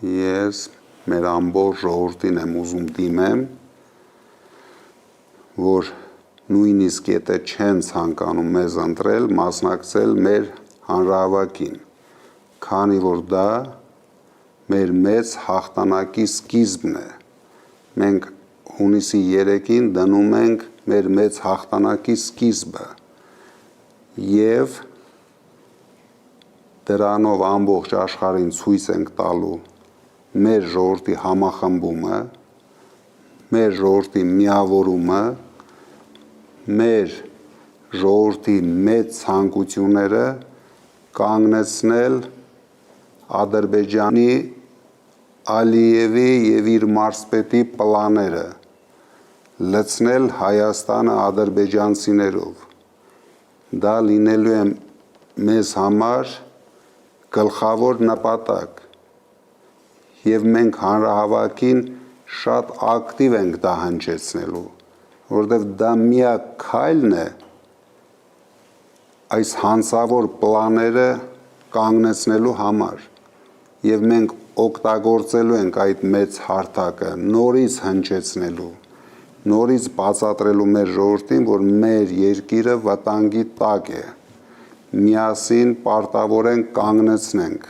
Ես մեր ամբողջ ժողովրդին եմ ուզում դիմեմ, որ նույնիսկ եթե չեն ցանկանում մեզ ընտրել, մասնակցել մեր հանրահավաքին, քանի որ դա մեր մեծ հաղթանակի սկիզբն է։ Մենք հունիսի 3-ին դնում ենք մեր մեծ հաղթանակի սկիզբը և դրանով ամբողջ աշխարհին ցույց ենք տալու մեր ժողովրդի համախմբումը, մեր ժողովրդի միավորումը, մեր ժողովրդի մեծ ցանկությունները կանգնեցնել Ադրբեջանի Ալիևի և իր մարզպետի պլանները, լցնել Հայաստանը ադրբեջանցիներով։ Դա լինելու է մեզ համար գլխավոր նպատակ և մենք հանրահավաքին շատ ակտիվ ենք դա հնչեցնելու, որովհետև դա միակ քայլն է այս հանցավոր պլանները կանգնեցնելու համար և մենք օգտագործելու ենք այդ մեծ հարթակը նորից հնչեցնելու, նորից բացատրելու մեր ժողովրդին, որ մեր երկիրը վտանգի տակ է, միասին պարտավոր ենք կանգնեցնենք